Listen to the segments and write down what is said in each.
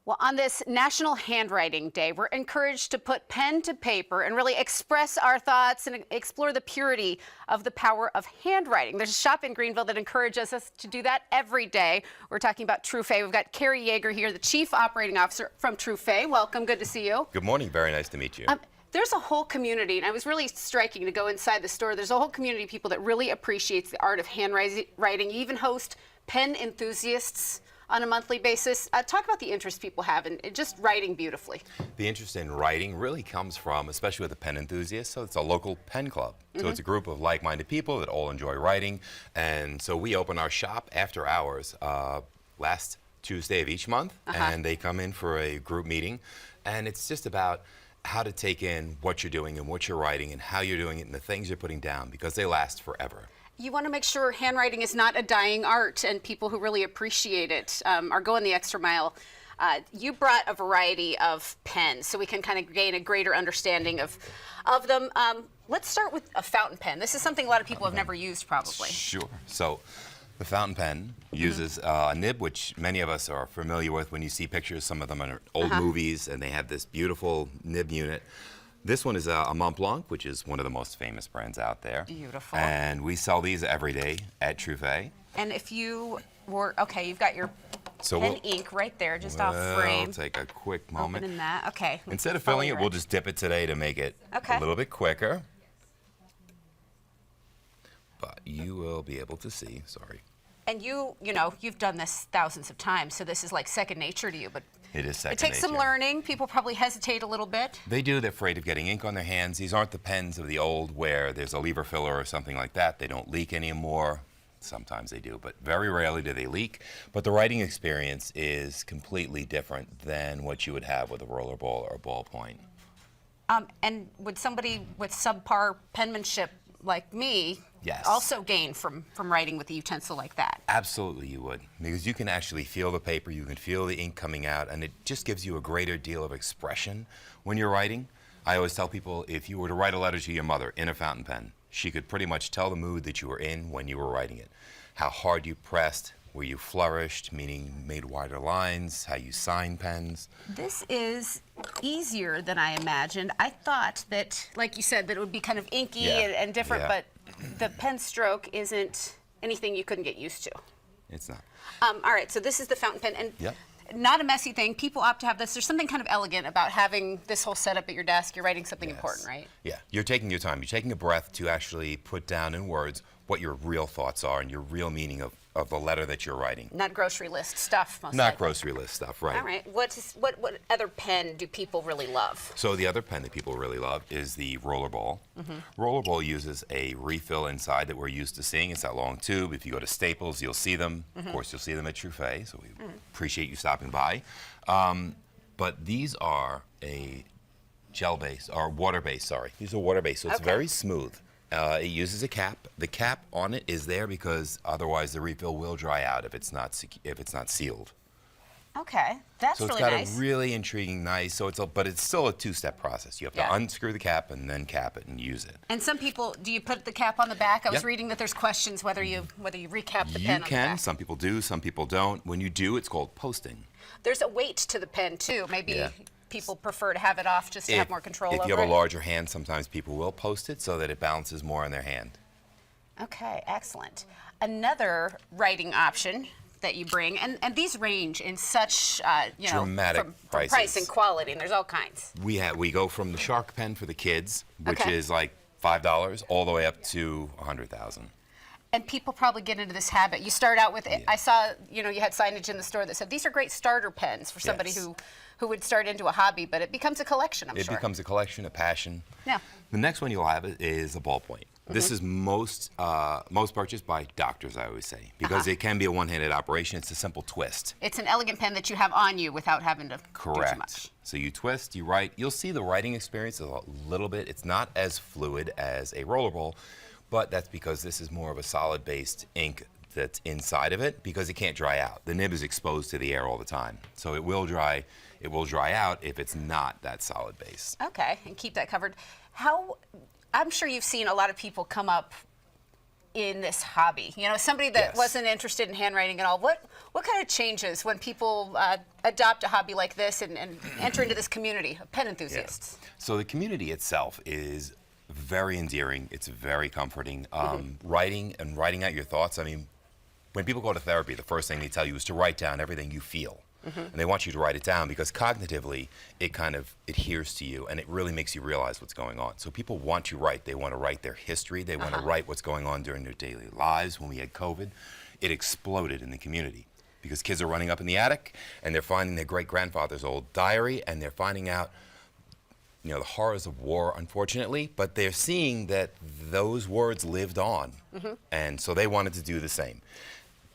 Well, on this National Handwriting Day, we're encouraged to put pen to paper and really express our thoughts and explore the purity of the power of handwriting. There's a shop in Greenville that encourages us to do that every day. We're talking about Truphae. We've got Cary Yeager here, the Chief Operating Officer from Truphae. Welcome. Good to see you. Good morning. Very nice to meet you. There's a whole community, and it was really striking to go inside the store. There's a whole community of people that really appreciates the art of handwriting. You even host pen enthusiasts on a monthly basis. Talk about the interest people have in just writing beautifully. The interest in writing really comes from, especially with the pen enthusiasts, so it's a local pen club. So it's a group of like-minded people that all enjoy writing, and so we open our shop after hours last Tuesday of each month, and they come in for a group meeting, and it's just about how to take in what you're doing and what you're writing and how you're doing it and the things you're putting down, because they last forever. You want to make sure handwriting is not a dying art, and people who really appreciate it are going the extra mile. You brought a variety of pens, so we can kind of gain a greater understanding of them. Let's start with a fountain pen. This is something a lot of people have never used, probably. Sure. So the fountain pen uses a nib, which many of us are familiar with when you see pictures. Some of them are old movies, and they have this beautiful nib unit. This one is a Mont Blanc, which is one of the most famous brands out there. Beautiful. And we sell these every day at Truphae. And if you were, okay, you've got your pen ink right there, just off frame. We'll take a quick moment. Opening that, okay. Instead of filling it, we'll just dip it today to make it a little bit quicker. But you will be able to see, sorry. And you know, you've done this thousands of times, so this is like second nature to you, but it is second nature. It takes some learning. People probably hesitate a little bit. They do. They're afraid of getting ink on their hands. These aren't the pens of the old where there's a lever filler or something like that. They don't leak anymore. Sometimes they do, but very rarely do they leak. But the writing experience is completely different than what you would have with a rollerball or a ballpoint. And would somebody with subpar penmanship like me also gain from writing with a utensil like that? Absolutely you would, because you can actually feel the paper, you can feel the ink coming out, and it just gives you a greater deal of expression when you're writing. I always tell people, if you were to write a letter to your mother in a fountain pen, she could pretty much tell the mood that you were in when you were writing it. How hard you pressed, where you flourished, meaning made wider lines, how you sign pens. This is easier than I imagined. I thought that, like you said, that it would be kind of inky and different, but the pen stroke isn't anything you couldn't get used to. It's not. All right, so this is the fountain pen, and not a messy thing. People opt to have this. There's something kind of elegant about having this whole setup at your desk. You're writing something important, right? Yeah, you're taking your time. You're taking a breath to actually put down in words what your real thoughts are and your real meaning of the letter that you're writing. Not grocery list stuff, most Not likely. grocery list stuff, right. All right. What other pen do people really love? So the other pen that people really love is the Rollerball. Rollerball uses a refill inside that we're used to seeing. It's that long tube. If you go to Staples, you'll see them. Of course, you'll see them at Truphae, so we appreciate you stopping by. But these are a gel-based, or water-based, sorry. These are water-based, so it's very smooth. It uses a cap. The cap on it is there because otherwise the refill will dry out if it's not sealed. Okay, that's really nice. So it's got a really intriguing, nice. But it's still a two-step process. You have to unscrew the cap and then cap it and use it. And some people, do you put the cap on the back? I was reading that there's questions whether you recap the pen on the back. You can. Some people do. Some people don't. When you do, it's called posting. There's a weight to the pen too. Maybe. People prefer to have it off just to have more control over it. If you have a larger hand, sometimes people will post it so that it balances more in their hand. Okay, excellent. Another writing option that you bring, and these range in such dramatic from prices. Price and quality, and there's all kinds. We go from the Shark pen for the kids, which is like $5, all the way up to $100,000. And people probably get into this habit. You start out with, I saw, you had signage in the store that said, these are great starter pens for somebody who would start into a hobby, but it becomes a collection, I'm sure. It becomes a collection, a passion. Yeah. The next one you'll have is a ballpoint. This is most purchased by doctors, I always say, because it can be a one-handed operation. It's a simple twist. It's an elegant pen that you have on you without having to do too much. So you twist, you write. You'll see the writing experience a little bit. It's not as fluid as a rollerball, but that's because this is more of a solid-based ink that's inside of it because it can't dry out. The nib is exposed to the air all the time, so it will dry out if it's not that solid base. Okay, and keep that covered. I'm sure you've seen a lot of people come up in this hobby? You know, somebody that Yes. wasn't interested in handwriting at all. What kind of changes when people adopt a hobby like this and enter into this community of pen enthusiasts? So the community itself is very endearing. It's very comforting. Writing writing out your thoughts. I mean, when people go to therapy, the first thing they tell you is to write down everything you feel. And they want you to write it down because cognitively it kind of adheres to you and it really makes you realize what's going on. So people want to write. They want to write their history. They want to write what's going on during their daily lives. When we had COVID, it exploded in the community because kids are running up in the attic and they're finding their great-grandfather's old diary and they're finding out, you know, the horrors of war, unfortunately, but they're seeing that those words lived on. And so they wanted to do the same.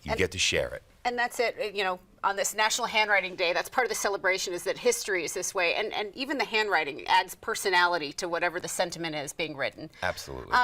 You get to share it. And that's it, you know, on this National Handwriting Day, that's part of the celebration is that history is this way. And even the handwriting adds personality to whatever the sentiment is being written. Absolutely.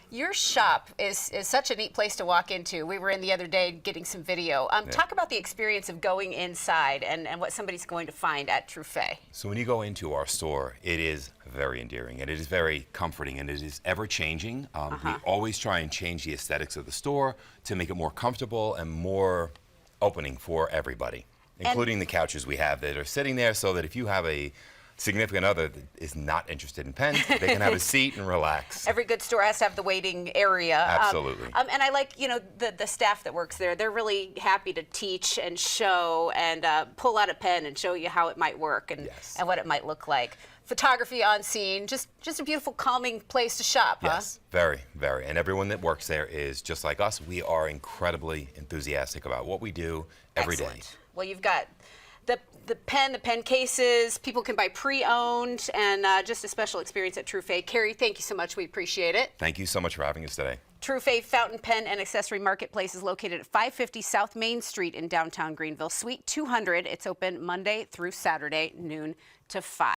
Your shop is such a neat place to walk into. We were in the other day getting some video. Talk about the experience of going inside and what somebody's going to find at Truphae. So when you go into our store, it is very endearing and it is very comforting and it is ever changing. We always try and change the aesthetics of the store to make it more comfortable and more opening for everybody, including the couches we have that are sitting there so that if you have a significant other that is not interested in pens, they can have a seat and relax. Every good store has to have the waiting area. Absolutely. And I like, you know, the staff that works there. They're really happy to teach and show and pull out a pen and show you how it might work and what it might look like. Photography on scene, just a beautiful, calming place to shop, Yes, very, very. And everyone that works there is just like us. We are incredibly enthusiastic about what we do every day. Well, you've got the pen cases. People can buy pre-owned and just a special experience at Truphae. Cary, thank you so much. We appreciate it. Thank you so much for having us today. Truphae Fountain Pen and Accessory Marketplace is located at 550 South Main Street in downtown Greenville, Suite 200. It's open Monday through Saturday, noon to 5.